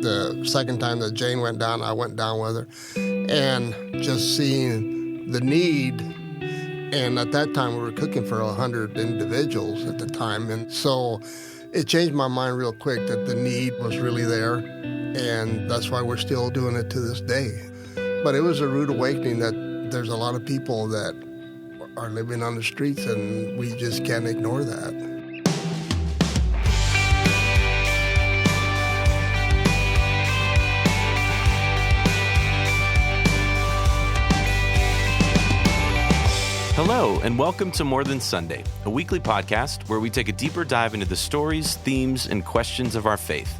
The second time that Jane went down, I went down with her. And just seeing the need, and at that time we were cooking for 100 individuals at the time. And so it changed my mind real quick that the need was really there. And that's why we're still doing it to this day. But it was a rude awakening that there's a lot of people that are living on the streets, and we just can't ignore that. Hello, and welcome to More Than Sunday, a weekly podcast where we take a deeper dive into the stories, themes, and questions of our faith.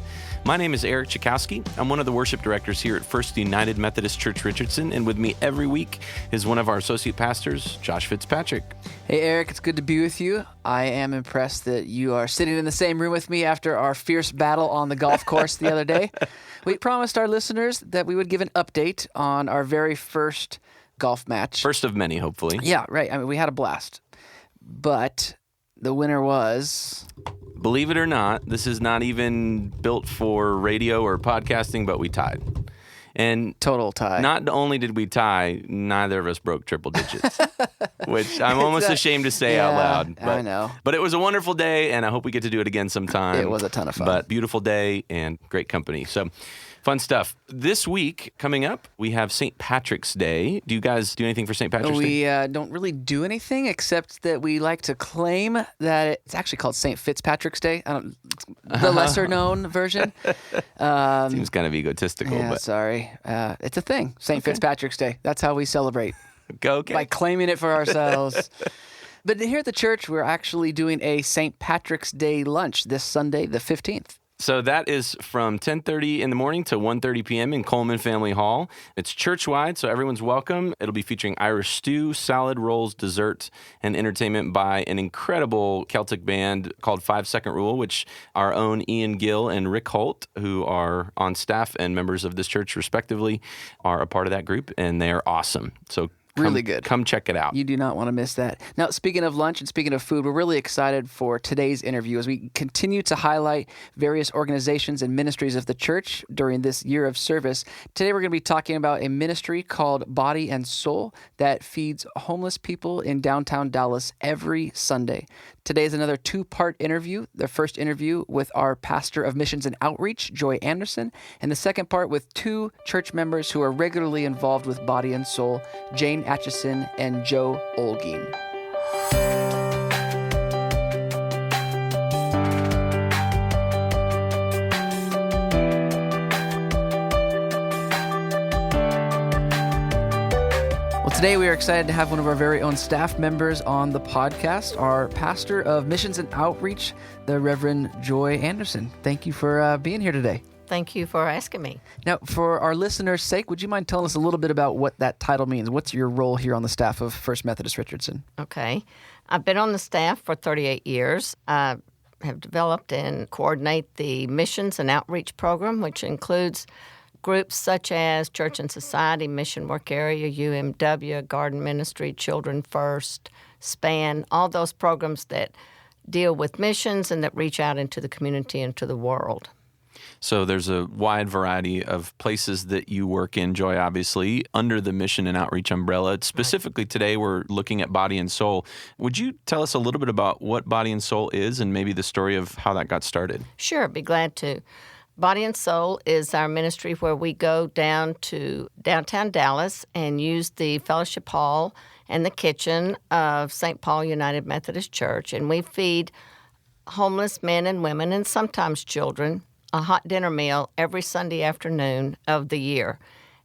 My name is Eric Chakowski. I'm one of the worship directors here at First United Methodist Church Richardson, and with me every week is one of our associate pastors, Josh Fitzpatrick. Hey, Eric, it's good to be with you. I am impressed that you are sitting in the same room with me after our fierce battle on the golf course the other day. We promised our listeners that we would give an update on our very first golf match. First of many, hopefully. Yeah, right. I mean, we had a blast. But the winner was... Believe it or not, this is not even built for radio or podcasting, but we tied. And total tie. Not only did we tie, neither of us broke triple digits, which I'm almost ashamed to say out loud. But, I know. But it was a wonderful day, and I hope we get to do it again sometime. It was a ton of fun. But beautiful day and great company. So fun stuff. This week, coming up, we have St. Patrick's Day. Do you guys do anything for St. Patrick's Day? We don't really do anything, except that we like to claim that it's actually called St. Fitzpatrick's Day. The lesser-known version. Seems kind of egotistical. Yeah, but sorry. It's a thing, St. Fitzpatrick's Day. That's how we celebrate. Okay. By claiming it for ourselves. But here at the church, we're actually doing a St. Patrick's Day lunch this Sunday, the 15th. So that is from 10:30 in the morning to 1:30 p.m. in Coleman Family Hall. It's church-wide, so everyone's welcome. It'll be featuring Irish stew, salad, rolls, dessert, and entertainment by an incredible Celtic band called 5 Second Rule, which our own Ian Gill and Rick Holt, who are on staff and members of this church respectively, are a part of that group, and they are awesome. So really good. Come check it out. You do not want to miss that. Now, speaking of lunch and speaking of food, we're really excited for today's interview as we continue to highlight various organizations and ministries of the church during this year of service. Today, we're going to be talking about a ministry called Body and Soul that feeds homeless people in downtown Dallas every Sunday. Today is another two-part interview. The first interview with our pastor of missions and outreach, Joy Anderson, and the second part with two church members who are regularly involved with Body and Soul, Jane Aitchison and Joe Olguin. Today, we are excited to have one of our very own staff members on the podcast, our pastor of missions and outreach, the Reverend Joy Anderson. Thank you for being here today. Thank you for asking me. Now, for our listeners' sake, would you mind telling us a little bit about what that title means? What's your role here on the staff of First Methodist Richardson? Okay. I've been on the staff for 38 years. I have developed and coordinate the missions and outreach program, which includes groups such as Church and Society, Mission Work Area, UMW, Garden Ministry, Children First, SPAN, all those programs that deal with missions and that reach out into the community and to the world. So there's a wide variety of places that you work in, Joy, obviously, under the mission and outreach umbrella. Specifically today, we're looking at Body and Soul. Would you tell us a little bit about what Body and Soul is and maybe the story of how that got started? Sure, I'd be glad to. Body and Soul is our ministry where we go down to downtown Dallas and use the fellowship hall and the kitchen of St. Paul United Methodist Church, and we feed homeless men and women and sometimes children a hot dinner meal every Sunday afternoon of the year.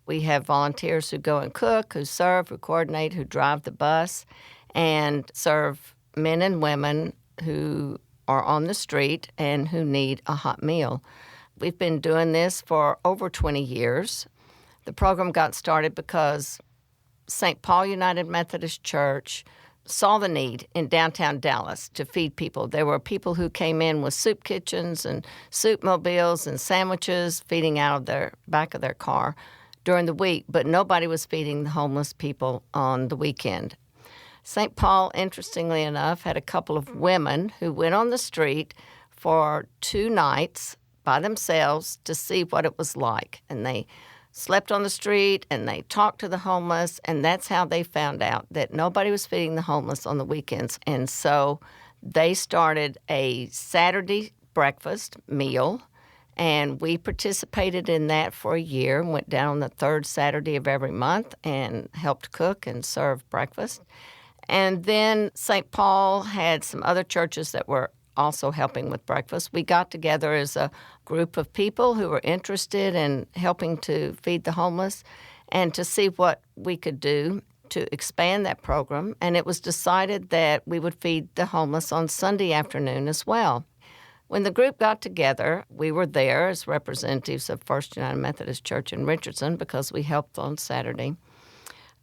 We have volunteers who go and cook, who serve, who coordinate, who drive the bus, and serve men and women who are on the street and who need a hot meal. We've been doing this for over 20 years. The program got started because St. Paul United Methodist Church saw the need in downtown Dallas to feed people. There were people who came in with soup kitchens and soup mobiles and sandwiches feeding out of their back of their car during the week, but nobody was feeding the homeless people on the weekend. St. Paul, interestingly enough, had a couple of women who went on the street for 2 nights by themselves to see what it was like. And they slept on the street and they talked to the homeless, and that's how they found out that nobody was feeding the homeless on the weekends. And so they started a Saturday breakfast meal, and we participated in that for a year and went down on the third Saturday of every month and helped cook and serve breakfast. And then St. Paul had some other churches that were also helping with breakfast. We got together as a group of people who were interested in helping to feed the homeless and to see what we could do to expand that program. And it was decided that we would feed the homeless on Sunday afternoon as well. When the group got together, we were there as representatives of First United Methodist Church in Richardson because we helped on Saturday.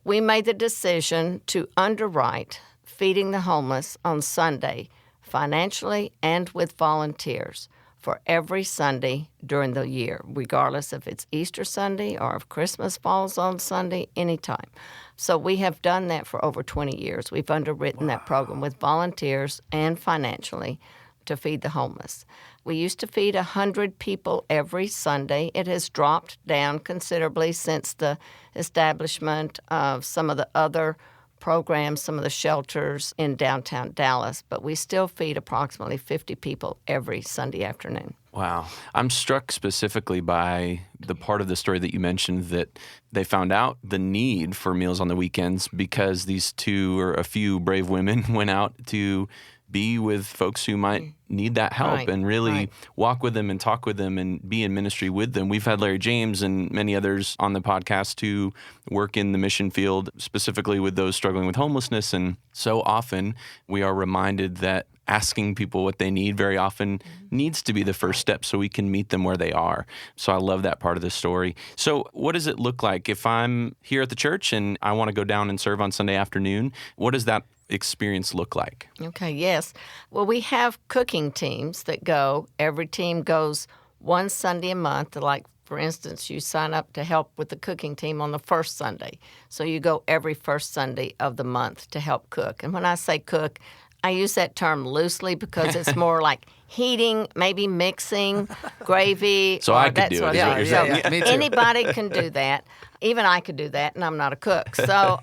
We made the decision to underwrite feeding the homeless on Sunday financially and with volunteers for every Sunday during the year, regardless if it's Easter Sunday or if Christmas falls on Sunday, anytime. So we have done that for over 20 years. We've underwritten that program with volunteers and financially to feed the homeless. We used to feed 100 people every Sunday. It has dropped down considerably since the establishment of some of the other programs, some of the shelters in downtown Dallas, but we still feed approximately 50 people every Sunday afternoon. Wow. I'm struck specifically by the part of the story that you mentioned that they found out the need for meals on the weekends because these two or a few brave women went out to be with folks who might need that help and really walk with them and talk with them and be in ministry with them. We've had Larry James and many others on the podcast who work in the mission field, specifically with those struggling with homelessness. And so often we are reminded that asking people what they need very often needs to be the first step so we can meet them where they are. So I love that part of the story. So what does it look like if I'm here at the church and I want to go down and serve on Sunday afternoon? What does that experience look like? Okay, yes. Well, we have cooking teams that go. Every team goes one Sunday a month. Like, for instance, you sign up to help with the cooking team on the first Sunday. So you go every first Sunday of the month to help cook. And when I say cook, I use that term loosely because it's more like heating, maybe mixing, gravy. So I could do it. Yeah, me too. Anybody can do that. Even I could do that, and I'm not a cook. So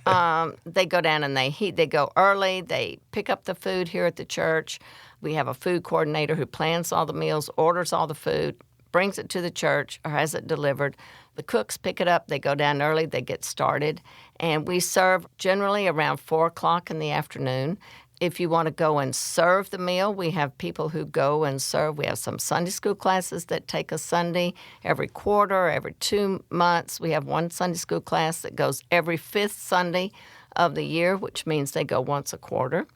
they go down and they heat. They go early. They pick up the food here at the church. We have a food coordinator who plans all the meals, orders all the food, brings it to the church, or has it delivered. The cooks pick it up. They go down early. They get started. And we serve generally around 4 o'clock in the afternoon. If you want to go and serve the meal, we have people who go and serve. We have some Sunday school classes that take a Sunday every quarter, every 2 months. We have one Sunday school class that goes every 5th Sunday of the year, which means they go once a quarter.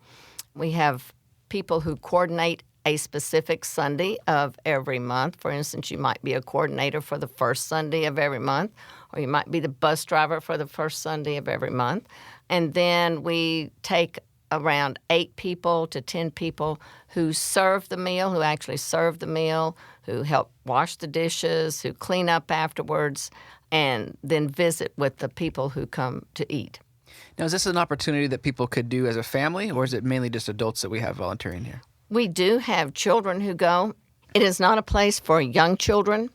We have people who coordinate a specific Sunday of every month. For instance, you might be a coordinator for the first Sunday of every month, or you might be the bus driver for the first Sunday of every month. And then we take around 8 people to 10 people who serve the meal, who actually serve the meal, who help wash the dishes, who clean up afterwards, and then visit with the people who come to eat. Now, is this an opportunity that people could do as a family, or is it mainly just adults that we have volunteering here? We do have children who go. It is not a place for young children,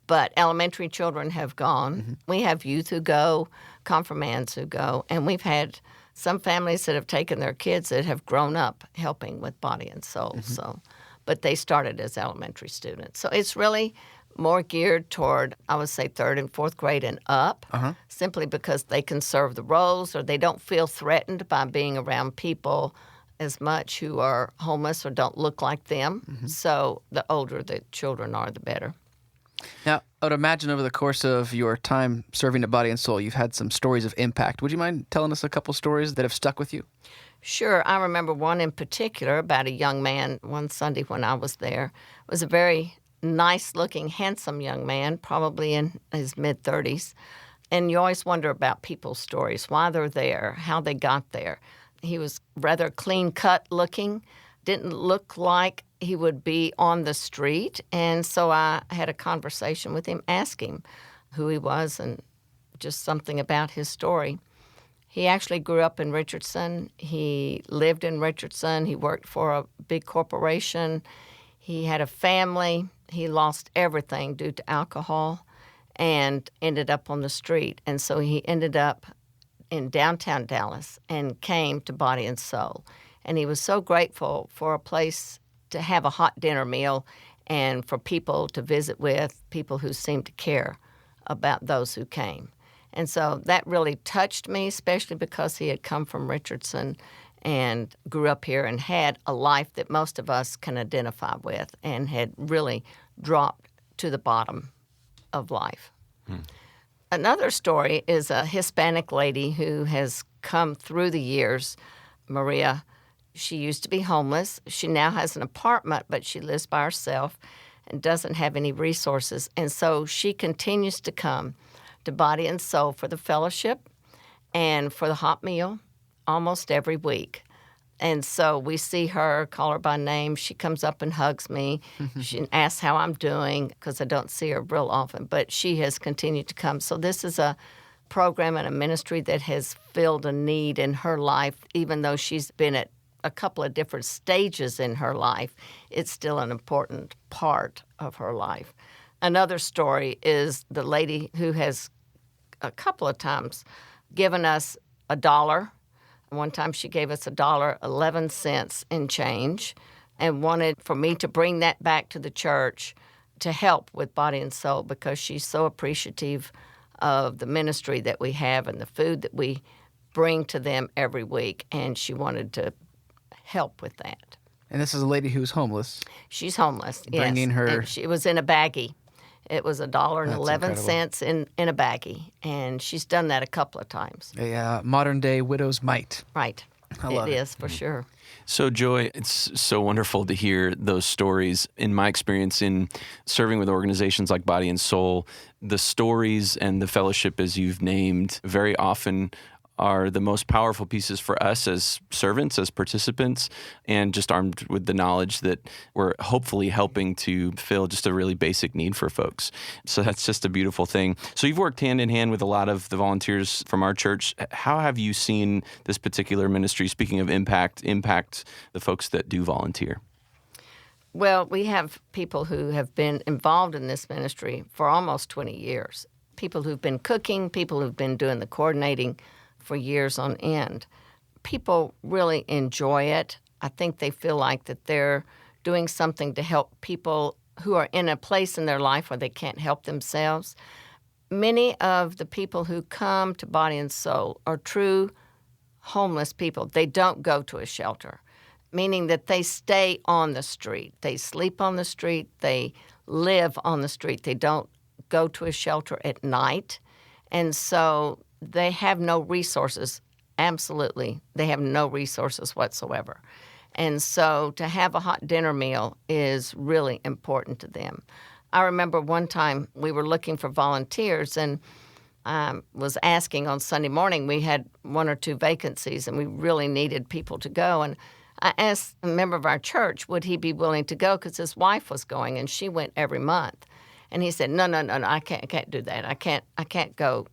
but elementary children have gone. Mm-hmm. We have youth who go, confirmands who go, and we've had some families that have taken their kids that have grown up helping with Body and Soul. Mm-hmm. But they started as elementary students. So it's really more geared toward, I would say, 3rd and 4th grade and up, simply because they can serve the roles or they don't feel threatened by being around people as much who are homeless or don't look like them. Mm-hmm. So the older the children are, the better. Now, I would imagine over the course of your time serving at Body and Soul, you've had some stories of impact. Would you mind telling us a couple stories that have stuck with you? Sure. I remember one in particular about a young man one Sunday when I was there. It was a very nice-looking, handsome young man, probably in his mid-30s. And you always wonder about people's stories, why they're there, how they got there. He was rather clean-cut looking, didn't look like he would be on the street. And so I had a conversation with him, asked him who he was and just something about his story. He actually grew up in Richardson. He lived in Richardson. He worked for a big corporation. He had a family. He lost everything due to alcohol and ended up on the street. And so he ended up in downtown Dallas and came to Body and Soul. And he was so grateful for a place to have a hot dinner meal and for people to visit with, people who seemed to care about those who came. And so that really touched me, especially because he had come from Richardson and grew up here and had a life that most of us can identify with and had really dropped to the bottom of life. Another story is a Hispanic lady who has come through the years, Maria. She used to be homeless. She now has an apartment, but she lives by herself and doesn't have any resources. And so she continues to come to Body and Soul for the fellowship and for the hot meal almost every week. And so we see her, call her by name. She comes up and hugs me. She asks how I'm doing because I don't see her real often. But she has continued to come. So this is a program and a ministry that has filled a need in her life. Even though she's been at a couple of different stages in her life, it's still an important part of her life. Another story is the lady who has a couple of times given us $1. One time she gave us $1.11 in change and wanted for me to bring that back to the church to help with Body and Soul because she's so appreciative of the ministry that we have and the food that we bring to them every week, and she wanted to help with that. And this is a lady who's homeless. She's homeless, Bringing yes. her... And she was in a baggie. It was $1.11 in a baggie, and she's done that a couple of times. A modern-day widow's mite. Right. I love it is, for sure. So, Joy, it's so wonderful to hear those stories. In my experience in serving with organizations like Body and Soul, the stories and the fellowship, as you've named, very often are the most powerful pieces for us as servants, as participants, and just armed with the knowledge that we're hopefully helping to fill just a really basic need for folks. So that's just a beautiful thing. So you've worked hand in hand with a lot of the volunteers from our church. How have you seen this particular ministry, speaking of impact the folks that do volunteer? Well, we have people who have been involved in this ministry for almost 20 years. People who've been cooking, people who've been doing the coordinating for years on end. People really enjoy it. I think they feel like that they're doing something to help people who are in a place in their life where they can't help themselves. Many of the people who come to Body and Soul are true homeless people. They don't go to a shelter, meaning that they stay on the street. They sleep on the street. They live on the street. They don't go to a shelter at night. And so they have no resources. Absolutely. They have no resources whatsoever. And so to have a hot dinner meal is really important to them. I remember one time we were looking for volunteers and I was asking on Sunday morning. We had 1 or 2 vacancies and we really needed people to go. And I asked a member of our church, would he be willing to go? Because his wife was going and she went every month. And he said, no, I can't do that. I can't go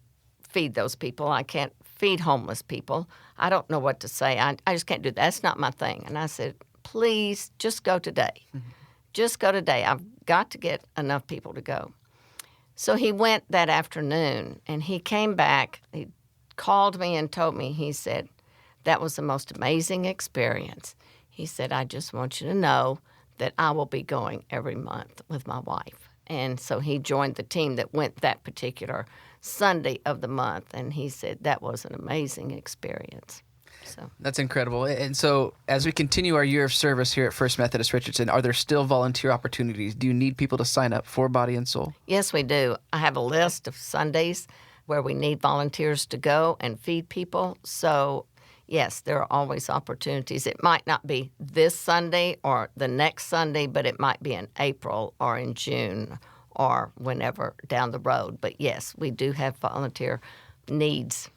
feed those people. I can't feed homeless people. I don't know what to say. I just can't do that. That's not my thing. And I said, please, just go today. Mm-hmm. Just go today. I've got to get enough people to go. So he went that afternoon, and he came back. He called me and told me, he said, that was the most amazing experience. He said, I just want you to know that I will be going every month with my wife. And so he joined the team that went that particular Sunday of the month, and he said that was an amazing experience. So that's incredible. And so as we continue our year of service here at First Methodist Richardson, are there still volunteer opportunities? Do you need people to sign up for Body and Soul? Yes, we do. I have a list of Sundays where we need volunteers to go and feed people. So yes, there are always opportunities. It might not be this Sunday or the next Sunday, but it might be in April or in June or whenever down the road. But yes, we do have volunteer needs.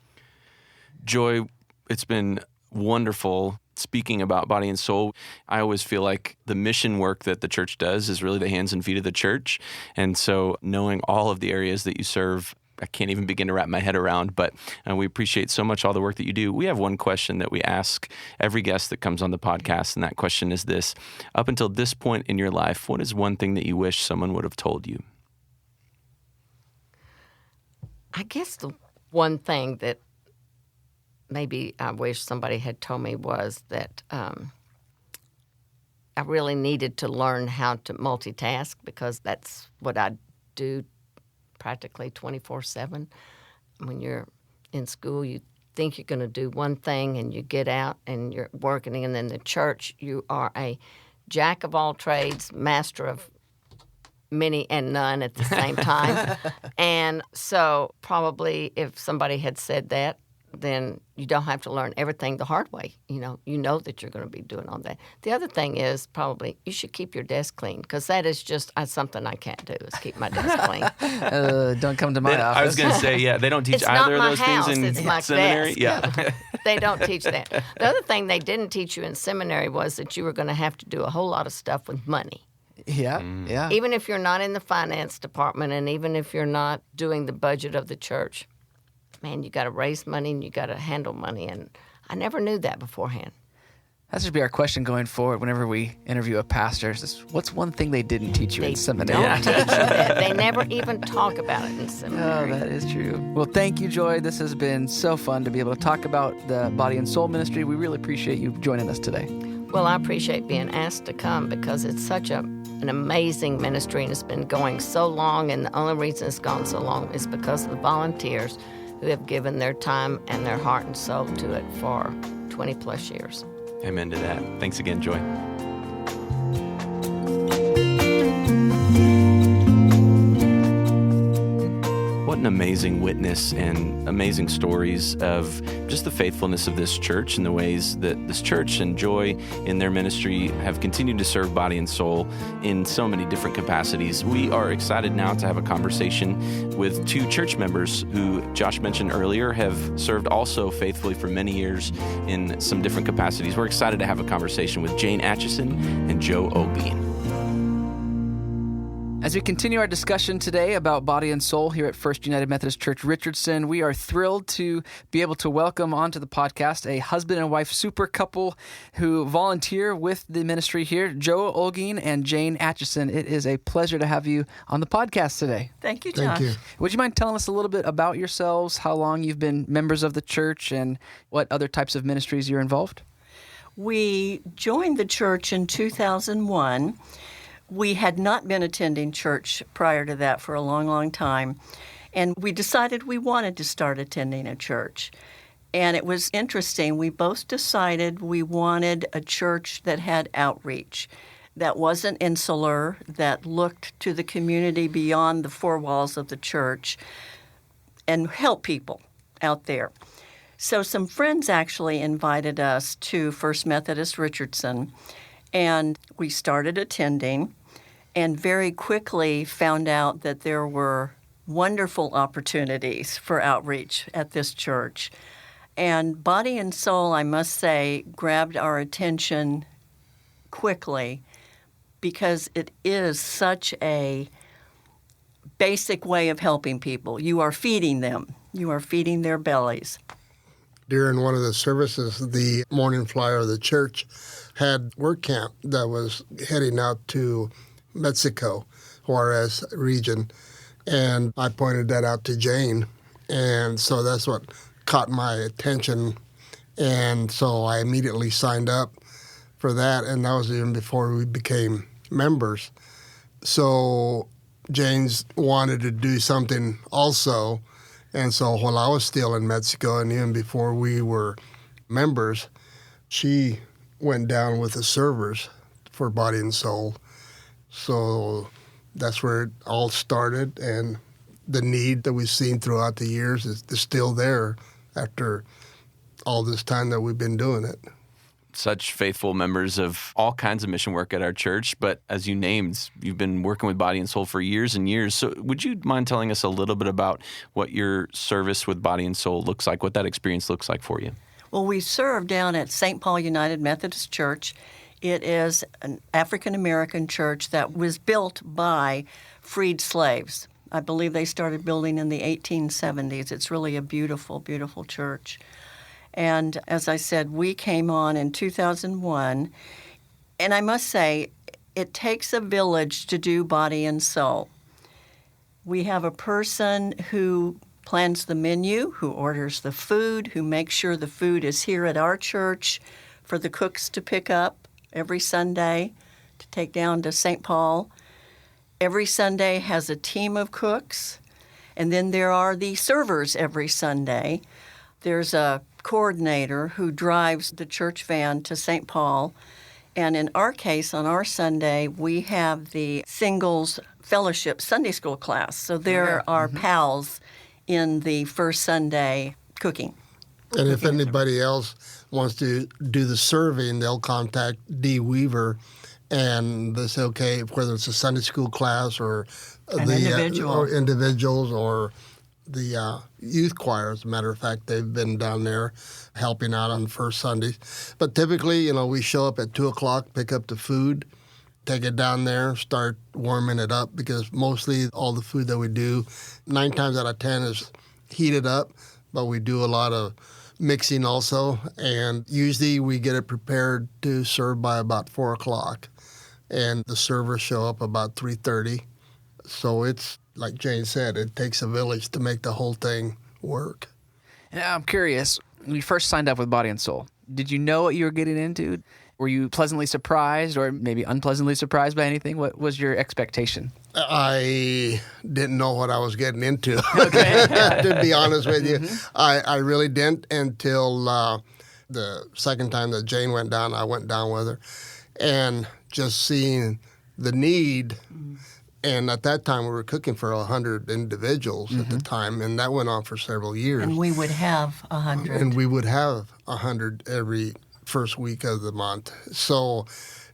Joy, it's been wonderful speaking about Body and Soul. I always feel like the mission work that the church does is really the hands and feet of the church. And so knowing all of the areas that you serve can't even begin to wrap my head around, but we appreciate so much all the work that you do. We have one question that we ask every guest that comes on the podcast, and that question is this. Up until this point in your life, what is one thing that you wish someone would have told you? I guess the one thing that maybe I wish somebody had told me was that I really needed to learn how to multitask, because that's what I do practically 24/7. When you're in school, you think you're going to do one thing and you get out and you're working, and in the church you are a jack of all trades, master of many and none at the same time. And so probably if somebody had said that, then you don't have to learn everything the hard way. You know that you're going to be doing all that. The other thing is probably you should keep your desk clean, because that is just something I can't do, is keep my desk clean. Don't come to my office. I was going to say, they don't teach It's either not of those my house, things in it's my seminary. desk. Yeah. They don't teach that. The other thing they didn't teach you in seminary was that you were going to have to do a whole lot of stuff with money. Yeah, yeah. Even if you're not in the finance department, and even if you're not doing the budget of the church, man, you got to raise money and you got to handle money. And I never knew that beforehand. That should be our question going forward whenever we interview a pastor. What's one thing they didn't teach you They in seminary? don't teach you that. They never even talk about it in Oh, seminary. that is true. Well, thank you, Joy. This has been so fun to be able to talk about the Body and Soul Ministry. We really appreciate you joining us today. Well, I appreciate being asked to come, because it's such an amazing ministry, and it's been going so long, and the only reason it's gone so long is because of the volunteers who have given their time and their heart and soul to it for 20-plus years. Amen to that. Thanks again, Joy. What an amazing witness and amazing stories of just the faithfulness of this church and the ways that this church and Joy in their ministry have continued to serve Body and Soul in so many different capacities. We are excited now to have a conversation with two church members who Josh mentioned earlier have served also faithfully for many years in some different capacities. We're excited to have a conversation with Jane Aitchison and Joe Olguin. As we continue our discussion today about Body and Soul here at First United Methodist Church Richardson, we are thrilled to be able to welcome onto the podcast a husband and wife super couple who volunteer with the ministry here, Joe Olguin and Jane Aitchison. It is a pleasure to have you on the podcast today. Thank you, Josh. Thank you. Would you mind telling us a little bit about yourselves, how long you've been members of the church, and what other types of ministries you're involved? We joined the church in 2001. We had not been attending church prior to that for a long, long time, and we decided we wanted to start attending a church. And it was interesting. We both decided we wanted a church that had outreach, that wasn't insular, that looked to the community beyond the four walls of the church and help people out there. So some friends actually invited us to First Methodist Richardson, and we started attending and very quickly found out that there were wonderful opportunities for outreach at this church. And Body and Soul, I must say, grabbed our attention quickly because it is such a basic way of helping people. You are feeding them. You are feeding their bellies. During one of the services, the morning flyer of the church had work camp that was heading out to Mexico, Juarez region, and I pointed that out to Jane, and so that's what caught my attention, and so I immediately signed up for that, and that was even before we became members. So Jane's wanted to do something also, and so while I was still in Mexico and even before we were members, she went down with the servers for Body and Soul. So that's where it all started, and the need that we've seen throughout the years is still there after all this time that we've been doing it. Such faithful members of all kinds of mission work at our church, but as you named, you've been working with Body and Soul for years and years. So would you mind telling us a little bit about what your service with Body and Soul looks like, what that experience looks like for you? Well, we serve down at St. Paul United Methodist Church. It is an African-American church that was built by freed slaves I believe they started building in the 1870s. It's really a beautiful, beautiful church. And as I said, we came on in 2001. And I must say, it takes a village to do Body and Soul. We have a person who plans the menu, who orders the food, who makes sure the food is here at our church for the cooks to pick up every Sunday to take down to St. Paul. Every Sunday has a team of cooks, and then there are the servers every Sunday. There's a coordinator who drives the church van to St. Paul. And in our case, on our Sunday, we have the singles fellowship Sunday school class. So there are pals in the first Sunday cooking. And if anybody else wants to do the serving, they'll contact Dee Weaver, and they say, okay, whether it's a Sunday school class or individuals or the youth choir. As a matter of fact, they've been down there helping out on the first Sundays. But typically, we show up at 2 o'clock, pick up the food, take it down there, start warming it up, because mostly all the food that we do, 9 times out of 10 is heated up, but we do a lot of mixing also. And usually we get it prepared to serve by about 4 o'clock. And the servers show up about 3:30. So it's, like Jane said, it takes a village to make the whole thing work. Now, I'm curious, when you first signed up with Body and Soul, did you know what you were getting into? Were you pleasantly surprised or maybe unpleasantly surprised by anything? What was your expectation? I didn't know what I was getting into, Okay. to be honest with you. I really didn't until the second time that Jane went down, I went down with her. And just seeing the need, and at that time we were cooking for 100 individuals at the time, and that went on for several years. And we would have 100. And we would have 100 every first week of the month. So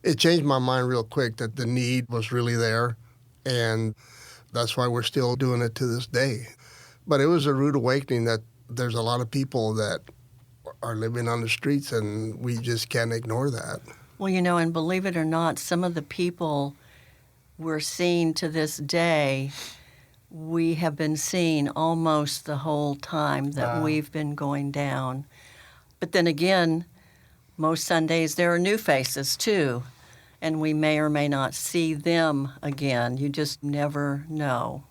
it changed my mind real quick that the need was really there, and that's why we're still doing it to this day. But it was a rude awakening that there's a lot of people that are living on the streets, and we just can't ignore that. Well, and believe it or not, some of the people we're seeing to this day, we have been seeing almost the whole time that we've been going down. But then again, most Sundays there are new faces too, and we may or may not see them again. You just never know.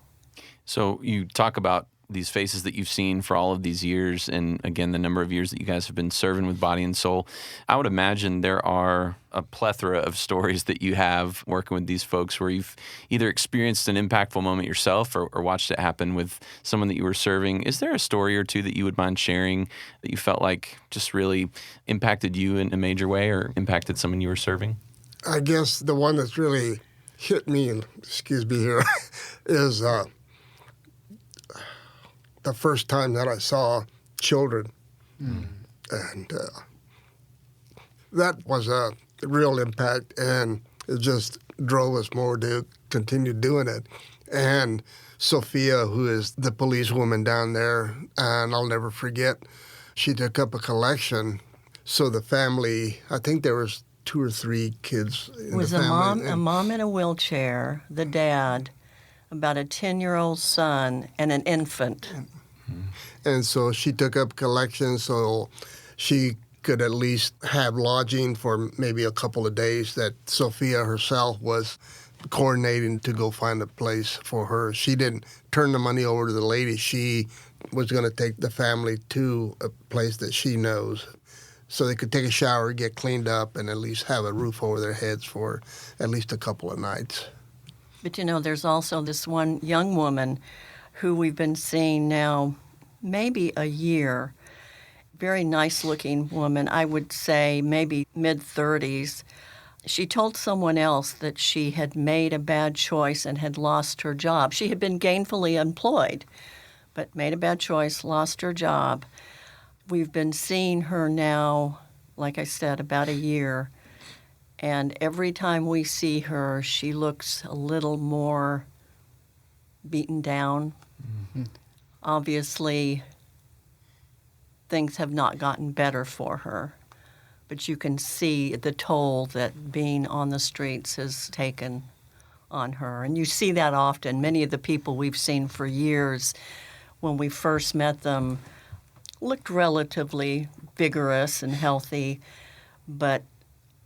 So you talk about these faces that you've seen for all of these years, and again, the number of years that you guys have been serving with Body and Soul. I would imagine there are a plethora of stories that you have working with these folks where you've either experienced an impactful moment yourself or watched it happen with someone that you were serving. Is there a story or two that you would mind sharing that you felt like just really impacted you in a major way or impacted someone you were serving? I guess the one that's really hit me, and excuse me here, is the first time that I saw children. And that was a real impact, and it just drove us more to continue doing it. And Sophia, who is the policewoman down there, and I'll never forget, she took up a collection. So the family, I think there was 2 or 3 kids in the family. It was a mom in a wheelchair, the dad, about a 10-year-old son, and an infant. And so she took up collections so she could at least have lodging for maybe a couple of days that Sophia herself was coordinating to go find a place for her. She didn't turn the money over to the lady. She was going to take the family to a place that she knows so they could take a shower, get cleaned up, and at least have a roof over their heads for at least a couple of nights. But there's also this one young woman who we've been seeing now maybe a year. Very nice-looking woman, I would say maybe mid-30s. She told someone else that she had made a bad choice and had lost her job. She had been gainfully employed, but made a bad choice, lost her job. We've been seeing her now, like I said, about a year. And every time we see her, she looks a little more beaten down. Obviously, things have not gotten better for her, but you can see the toll that being on the streets has taken on her. And you see that often. Many of the people we've seen for years, when we first met them, looked relatively vigorous and healthy, but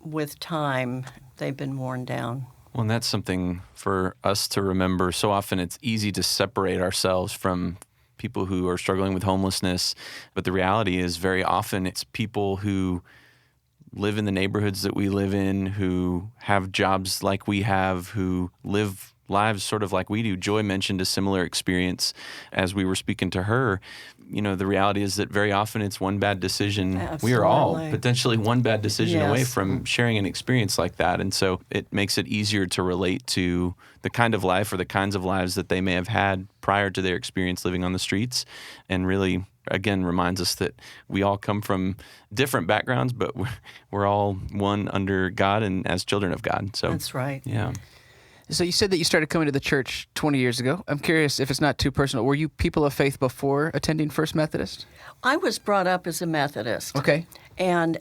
with time, they've been worn down. Well, and that's something for us to remember. So often it's easy to separate ourselves from people who are struggling with homelessness, but the reality is very often it's people who live in the neighborhoods that we live in, who have jobs like we have, who live lives sort of like we do. Joy mentioned a similar experience as we were speaking to her. You know, the reality is that very often it's one bad decision. Absolutely. We are all potentially one bad decision away Yes. from sharing an experience like that. And so it makes it easier to relate to the kind of life or the kinds of lives that they may have had prior to their experience living on the streets, and really, again, reminds us that we all come from different backgrounds, but we're all one under God and as children of God. So That's right. yeah. So you said that you started coming to the church 20 years ago. I'm curious, if it's not too personal, were you people of faith before attending First Methodist? I was brought up as a Methodist. Okay. And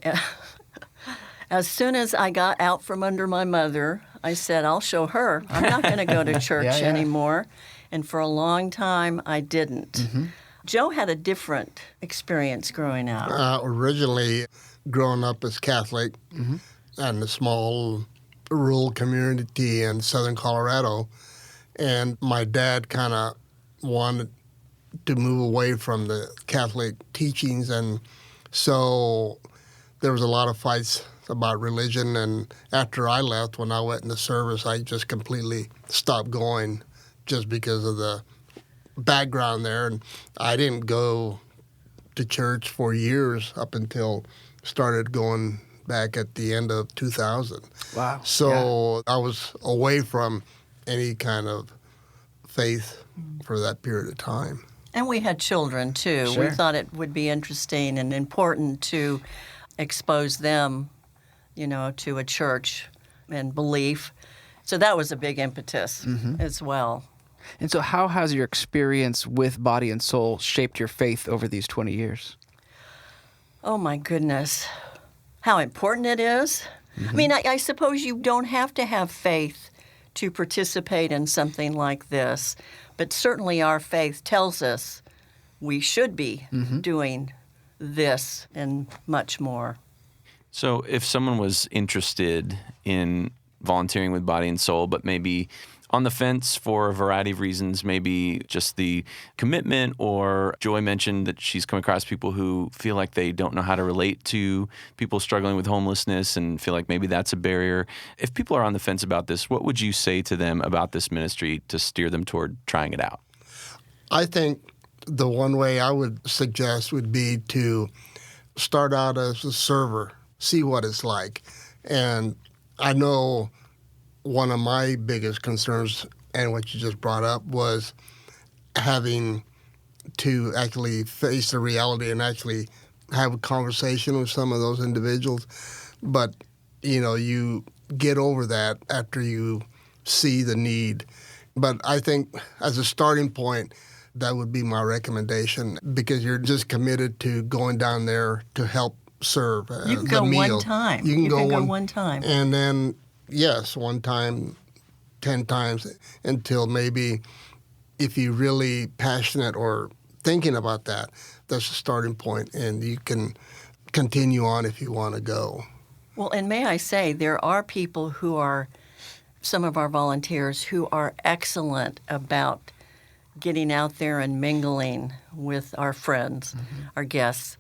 as soon as I got out from under my mother, I said, I'll show her. I'm not going to go to church Yeah. anymore. And for a long time, I didn't. Mm-hmm. Joe had a different experience growing up. Originally, growing up as Catholic in a small rural community in southern Colorado, and my dad kind of wanted to move away from the Catholic teachings, and so there was a lot of fights about religion. And after I left, when I went into service, I just completely stopped going just because of the background there. And I didn't go to church for years up until started going back at the end of 2000. Wow. So I was away from any kind of faith for that period of time. And we had children, too. Sure. We thought it would be interesting and important to expose them, you know, to a church and belief. So that was a big impetus as well. And so how has your experience with Body and Soul shaped your faith over these 20 years? Oh, my goodness. How important it is. I mean, I suppose you don't have to have faith to participate in something like this, but certainly our faith tells us we should be doing this and much more. So if someone was interested in volunteering with Body and Soul, but maybe on the fence for a variety of reasons, maybe just the commitment, or Joy mentioned that she's come across people who feel like they don't know how to relate to people struggling with homelessness and feel like maybe that's a barrier. If people are on the fence about this, what would you say to them about this ministry to steer them toward trying it out? I think the one way I would suggest would be to start out as a server, see what it's like. And I know one of my biggest concerns, and what you just brought up, was having to actually face the reality and actually have a conversation with some of those individuals. But, you know, you get over that after you see the need. But I think as a starting point, that would be my recommendation, because you're just committed to going down there to help serve You can the go meal. one time. You can go go one, one time. and then, yes, one time, 10 times, until maybe if you're really passionate or thinking about that, that's the starting point, and you can continue on if you want to go. Well, and may I say, there are people who are, some of our volunteers, who are excellent about getting out there and mingling with our friends, our guests,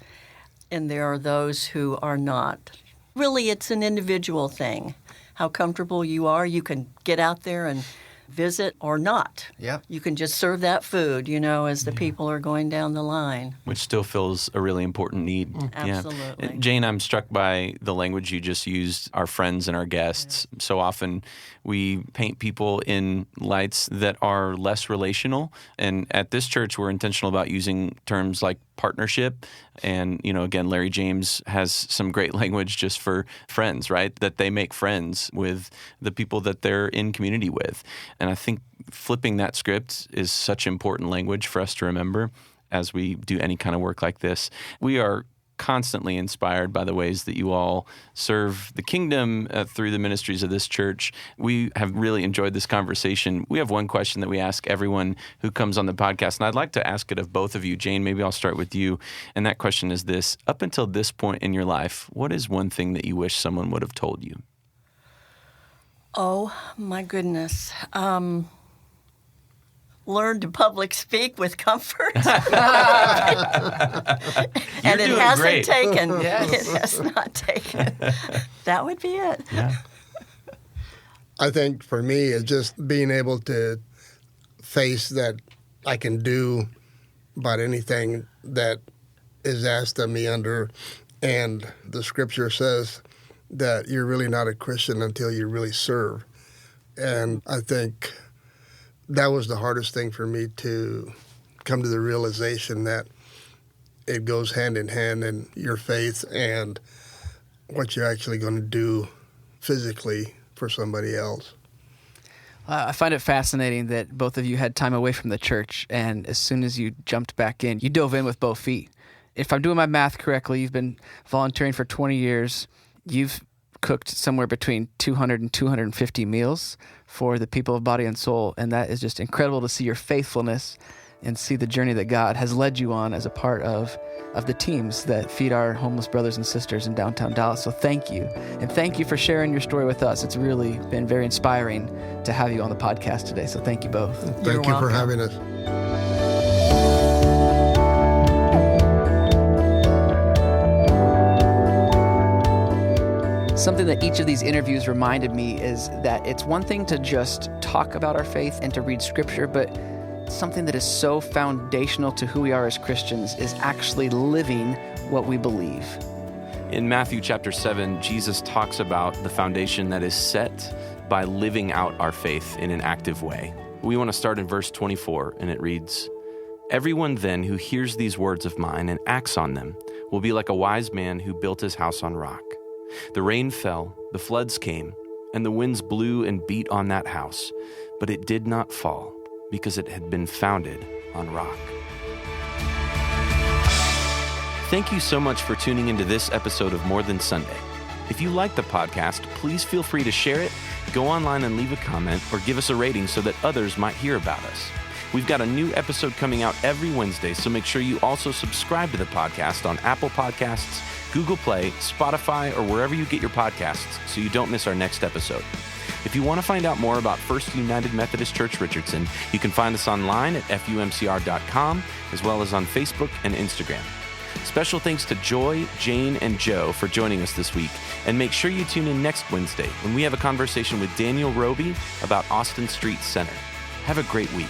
and there are those who are not. Really, it's an individual thing. How comfortable you are, you can get out there and visit or not. Yep. You can just serve that food, you know, as the people are going down the line. Which still fills a really important need. Absolutely. Yeah. Jane, I'm struck by the language you just used, our friends and our guests. Yeah. So often we paint people in lights that are less relational. And at this church, we're intentional about using terms like partnership. And, you know, again, Larry James has some great language just for friends, right? That they make friends with the people that they're in community with. And I think flipping that script is such important language for us to remember as we do any kind of work like this. We are constantly inspired by the ways that you all serve the kingdom through the ministries of this church. We have really enjoyed this conversation. We have one question that we ask everyone who comes on the podcast, and I'd like to ask it of both of you. Jane, maybe I'll start with you. And that question is this: up until this point in your life, what is one thing that you wish someone would have told you? Oh, my goodness. Learn to public speak with comfort. And it hasn't great. taken. Yes. It has not taken. That would be it. Yeah. I think for me, it's just being able to face that I can do about anything that is asked of me under. And the scripture says that you're really not a Christian until you really serve. And I think that was the hardest thing for me to come to the realization that it goes hand in hand in your faith and what you're actually going to do physically for somebody else. I find it fascinating that both of you had time away from the church, and as soon as you jumped back in, you dove in with both feet. If I'm doing my math correctly, you've been volunteering for 20 years. You've cooked somewhere between 200 and 250 meals for the people of Body and Soul, and that is just incredible to see your faithfulness and see the journey that God has led you on as a part of the teams that feed our homeless brothers and sisters in downtown Dallas. So thank you, and thank you for sharing your story with us. It's really been very inspiring to have you on the podcast today, so thank you both. Thank you for having us. Something that each of these interviews reminded me is that it's one thing to just talk about our faith and to read scripture, but something that is so foundational to who we are as Christians is actually living what we believe. In Matthew chapter 7, Jesus talks about the foundation that is set by living out our faith in an active way. We want to start in verse 24, and it reads, "Everyone then who hears these words of mine and acts on them will be like a wise man who built his house on rock. The rain fell, the floods came, and the winds blew and beat on that house, but it did not fall because it had been founded on rock." Thank you so much for tuning into this episode of More Than Sunday. If you like the podcast, please feel free to share it, go online and leave a comment, or give us a rating so that others might hear about us. We've got a new episode coming out every Wednesday, so make sure you also subscribe to the podcast on Apple Podcasts, Google Play, Spotify, or wherever you get your podcasts so you don't miss our next episode. If you want to find out more about First United Methodist Church Richardson, you can find us online at fumcr.com, as well as on Facebook and Instagram. Special thanks to Joy, Jane, and Joe for joining us this week, and make sure you tune in next Wednesday when we have a conversation with Daniel Roby about Austin Street Center. Have a great week.